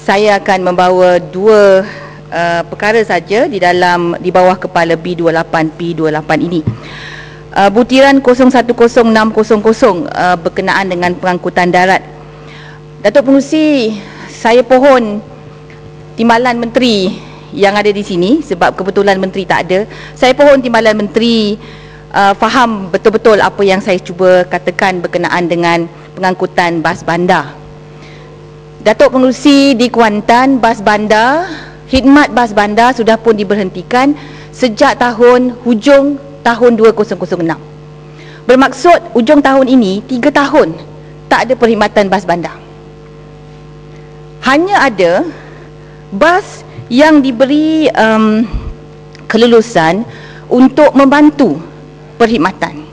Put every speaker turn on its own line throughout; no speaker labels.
Saya akan membawa dua perkara saja di bawah kepala B28 P28 ini. Butiran 010600 berkenaan dengan pengangkutan darat. Datuk Pengerusi, saya pohon timbalan menteri yang ada di sini sebab kebetulan menteri tak ada. Saya pohon timbalan menteri faham betul-betul apa yang saya cuba katakan berkenaan dengan pengangkutan bas bandar. Datuk Pengerusi, di Kuantan, khidmat bas bandar sudah pun diberhentikan sejak hujung tahun 2006. Bermaksud hujung tahun ini 3 tahun tak ada perkhidmatan bas bandar. Hanya ada bas yang diberi kelulusan untuk membantu perkhidmatan,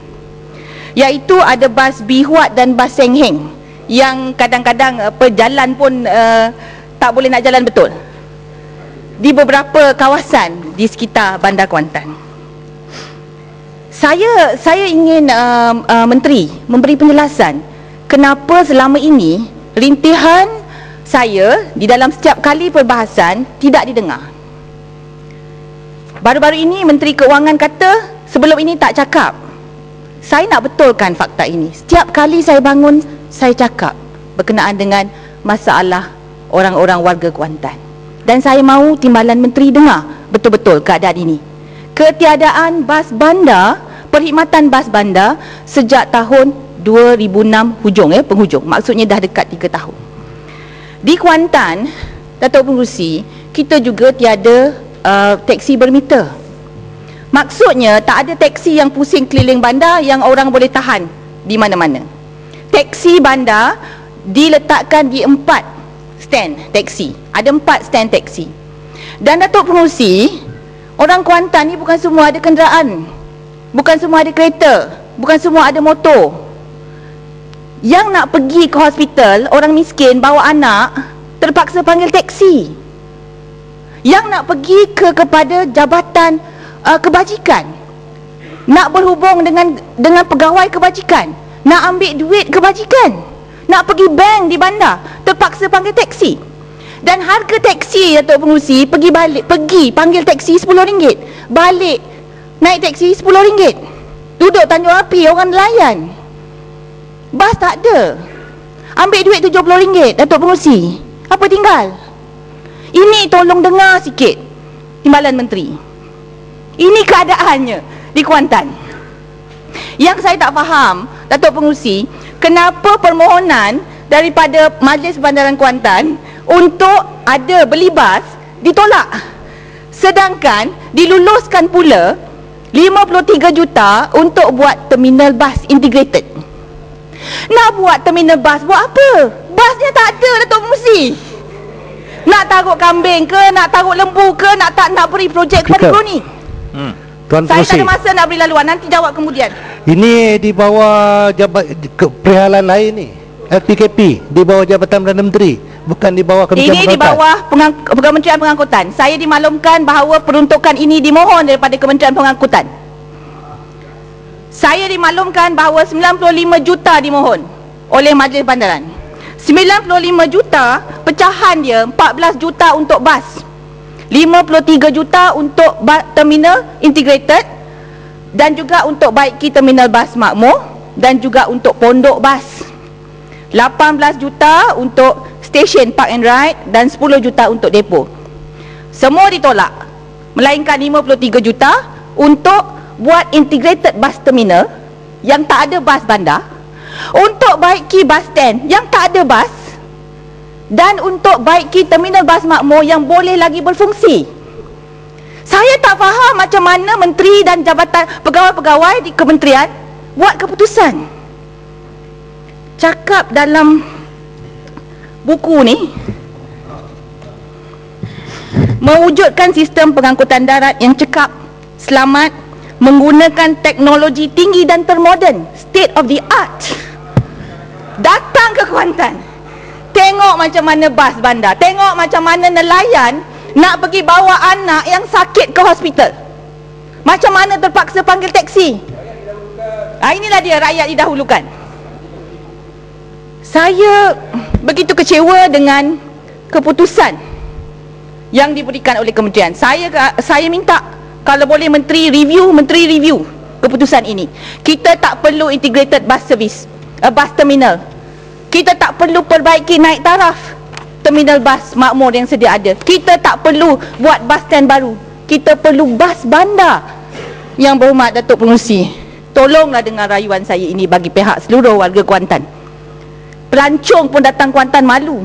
iaitu ada bas Bihuat dan bas Sengheng yang kadang-kadang jalan pun tak boleh nak jalan betul di beberapa kawasan di sekitar Bandar Kuantan. Saya ingin menteri memberi penjelasan kenapa selama ini rintihan saya di dalam setiap kali perbahasan tidak didengar. Baru-baru ini Menteri Keuangan kata sebelum ini tak cakap. Saya nak betulkan fakta ini. Setiap kali saya bangun, saya cakap berkenaan dengan masalah orang-orang warga Kuantan. Dan saya mahu timbalan menteri dengar betul-betul keadaan ini. Ketiadaan bas bandar, perkhidmatan bas bandar sejak tahun 2006 penghujung. Maksudnya dah dekat 3 tahun. Di Kuantan, Datuk Pengerusi, kita juga tiada teksi bermeter. Maksudnya tak ada teksi yang pusing keliling bandar yang orang boleh tahan di mana-mana. Teksi bandar diletakkan di 4 stand teksi. Ada 4 stand teksi. Dan Datuk Pengerusi, orang Kuantan ni bukan semua ada kenderaan. Bukan semua ada kereta. Bukan semua ada motor. Yang nak pergi ke hospital, orang miskin bawa anak, terpaksa panggil teksi. Yang nak pergi kepada jabatan kebajikan, nak berhubung dengan pegawai kebajikan, nak ambil duit kebajikan, nak pergi bank di bandar, terpaksa panggil teksi. Dan harga teksi, Datuk Pengerusi, pergi panggil teksi RM10, balik naik teksi RM10. Duduk Tanjung Api orang nelayan, bas tak ada, ambil duit RM70. Datuk Pengerusi, apa tinggal? Ini tolong dengar sikit timbalan menteri. Ini keadaannya di Kuantan. Yang saya tak faham, Datuk Pengerusi, kenapa permohonan daripada Majlis Bandaran Kuantan untuk ada beli bas ditolak, sedangkan diluluskan pula 53 juta untuk buat terminal bas integrated. Nak buat terminal bas, buat apa? Basnya tak ada, Datuk Pengerusi. Nak taruh kambing ke, nak taruh lembu ke, nak beri projek kepada Brunei.
Tuan
saya
Pengerusi,
tak ada masa nak beri laluan, nanti jawab kemudian. Ini
di bawah perihal lain ni, LPKP, di bawah Jabatan Perdana Menteri, bukan di bawah Kementerian Pengangkutan. Ini di bawah Kementerian Pengangkutan. Saya dimaklumkan bahawa peruntukan ini dimohon daripada Kementerian Pengangkutan. Saya dimaklumkan bahawa 95 juta dimohon oleh Majlis Bandaran. 95 juta, pecahan dia 14 juta untuk bas, 53 juta untuk terminal integrated, dan juga untuk baiki terminal bas makmur, dan juga untuk pondok bas. 18 juta untuk stesen park and ride, dan 10 juta untuk depo. Semua ditolak, melainkan 53 juta untuk buat integrated bus terminal yang tak ada bas bandar, untuk baiki bus stand yang tak ada bas, dan untuk baiki terminal bas makmur yang boleh lagi berfungsi. Saya tak faham macam mana menteri dan jabatan pegawai-pegawai di kementerian buat keputusan. Cakap dalam buku ni, mewujudkan sistem pengangkutan darat yang cekap, selamat, menggunakan teknologi tinggi dan termoden, state of the art. Datang ke Kuantan, tengok macam mana bas bandar, tengok macam mana nelayan nak pergi bawa anak yang sakit ke hospital, macam mana terpaksa panggil teksi. Inilah dia, rakyat didahulukan. Saya begitu kecewa dengan keputusan yang diberikan oleh kementerian. Saya minta kalau boleh menteri review keputusan ini. Kita tak perlu integrated bus service, bus terminal. Kita tak perlu perbaiki naik taraf terminal bas makmur yang sedia ada. Kita tak perlu buat bus stand baru. Kita perlu bas bandar. Yang berhormat Datuk Pengerusi, tolonglah dengar rayuan saya ini bagi pihak seluruh warga Kuantan. Pelancong pun datang Kuantan malu.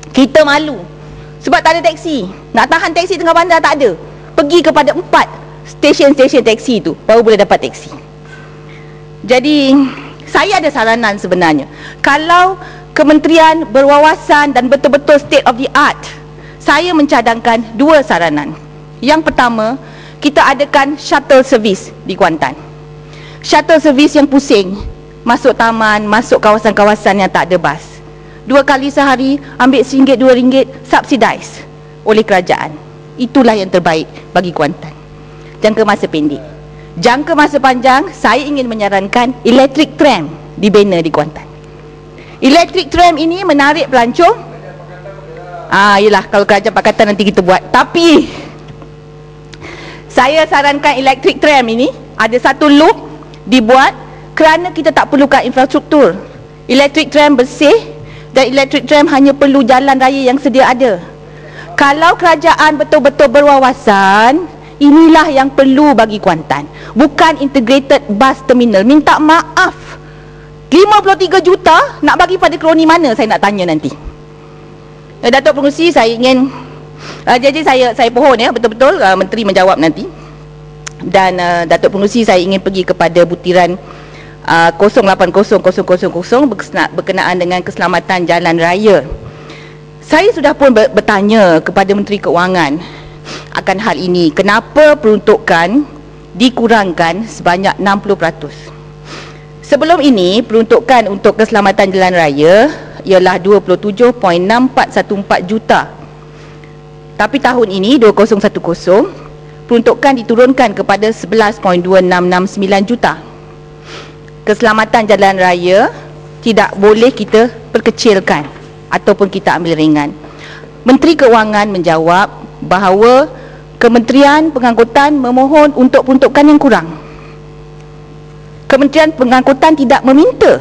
Kita malu sebab tak ada taksi. Nak tahan taksi tengah bandar tak ada. Pergi kepada 4 stesen-stesen taksi tu baru boleh dapat taksi. Jadi saya ada saranan sebenarnya. Kalau kementerian berwawasan dan betul-betul state of the art, saya mencadangkan 2 saranan. Yang pertama, kita adakan shuttle service di Kuantan. Shuttle service yang pusing, masuk taman, masuk kawasan-kawasan yang tak ada bas. 2 kali sehari, ambil RM1, RM2, subsidized oleh kerajaan. Itulah yang terbaik bagi Kuantan. Jangka masa pendek. Jangka masa panjang, saya ingin menyarankan electric tram dibina di Kuantan. Electric tram ini menarik pelancong. Yelah, kalau kerajaan pakatan nanti kita buat. Tapi saya sarankan electric tram ini ada satu loop dibuat kerana kita tak perlukan infrastruktur. Electric tram bersih dan electric tram hanya perlu jalan raya yang sedia ada. Kalau kerajaan betul-betul berwawasan, inilah yang perlu bagi Kuantan. Bukan integrated bus terminal. Minta maaf, 53 juta nak bagi pada kroni mana, saya nak tanya nanti. Datuk Pengerusi, saya ingin jadi saya pohon ya, betul-betul menteri menjawab nanti. Dan Datuk Pengerusi, saya ingin pergi kepada butiran 080000 berkenaan dengan keselamatan jalan raya. Saya sudah pun bertanya kepada Menteri Keuangan akan hal ini. Kenapa peruntukan dikurangkan sebanyak 60%? Sebelum ini, peruntukan untuk keselamatan jalan raya ialah 27.6414 juta. Tapi tahun ini, 2010, peruntukan diturunkan kepada 11.2669 juta. Keselamatan jalan raya tidak boleh kita perkecilkan ataupun kita ambil ringan. Menteri Keuangan menjawab bahawa Kementerian Pengangkutan memohon untuk peruntukan yang kurang. Kementerian Pengangkutan tidak meminta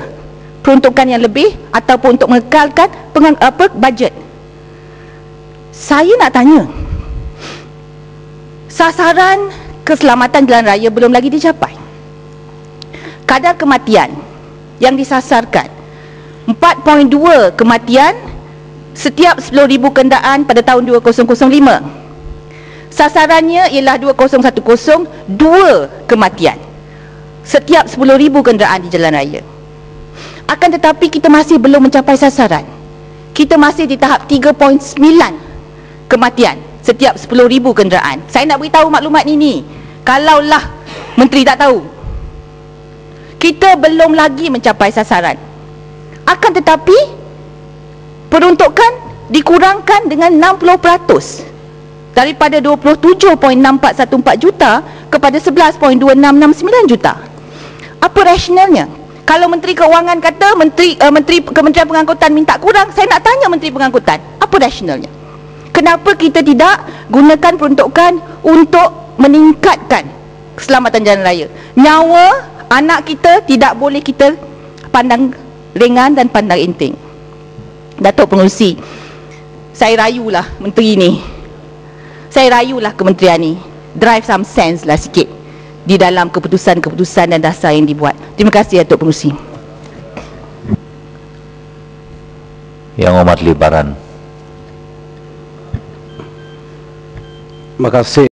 peruntukan yang lebih ataupun untuk mengekalkan bajet. Saya nak tanya, sasaran keselamatan jalan raya belum lagi dicapai. Kadar kematian yang disasarkan 4.2 kematian setiap 10,000 kenderaan pada tahun 2005. Sasarannya ialah 2010, 2 kematian setiap 10,000 kenderaan di jalan raya. Akan tetapi kita masih belum mencapai sasaran. Kita masih di tahap 3.9 kematian setiap 10,000 kenderaan. Saya nak beritahu maklumat ini, kalaulah menteri tak tahu. Kita belum lagi mencapai sasaran. Akan tetapi peruntukan dikurangkan dengan 60%. Daripada 27.6414 juta kepada 11.2669 juta. Apa rasionalnya? Kalau Menteri Keuangan kata Kementerian Pengangkutan minta kurang, saya nak tanya Menteri Pengangkutan, apa rasionalnya? Kenapa kita tidak gunakan peruntukan untuk meningkatkan keselamatan jalan raya? Nyawa anak kita tidak boleh kita pandang ringan dan pandang enteng. Datuk Pengerusi, saya rayulah menteri ni, saya rayulah kementerian ni, drive some sense lah sikit di dalam keputusan-keputusan dan dasar yang dibuat. Terima kasih Datuk Pengerusi.
Yang Amat Libaran.
Terima kasih.